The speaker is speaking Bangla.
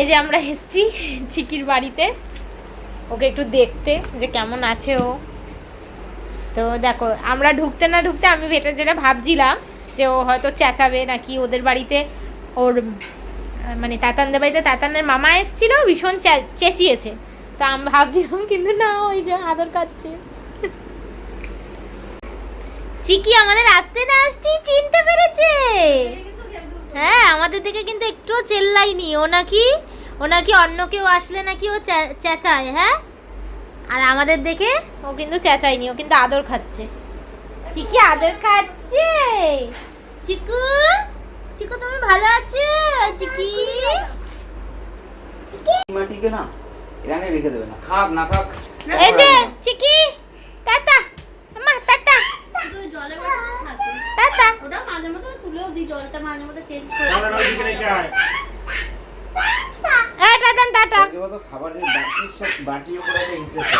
এই যে আমরা এসেছি চিকির বাড়িতে ওকে একটু দেখতে যে কেমন আছে ও। তো দেখো আমরা ঢুকতে না ঢুকতে আমি যেটা ভাবছিলাম যে ও হয়তো চেঁচাবে নাকি, ওদের বাড়িতে ওর মানে তাতানদের বাড়িতে তাতানের মামা এসেছিল, ভীষণ চেঁচিয়েছে। তো আমি ভাবছিলাম, কিন্তু না, ওই যে আদর খাচ্ছে। চিকি আমাদের আসতে না আসতেই চিনতে পেরেছে। হ্যাঁ, আমাদের দিকে কিন্তু একটুও চেল্লাইনি। ও নাকি অন্য কেউ আসলে নাকি ও চেঁচায়। হ্যাঁ, আর আমাদের দেখে ও কিন্তু চেঁচায়নি, ও কিন্তু আদর খাচ্ছে। চিকি আদর খাচ্ছে। চিকু চিকু তুমি ভালো আছো? চিকি মাটিকে না এখানে রেখে দেবে না, খাক না খাক। এই যে চিকি টাটা মা, টাটা তুই জলে বাটাতে থাকে টাটা। ওটা মাঝে মধ্যে তুলেও দি, জলটা মাঝে মধ্যে চেঞ্জ করে না ওদিকে রেখে আয়। Tata tata. খাবারের বাটির সাথে বাটির উপরে একটা ইন্টারেস্ট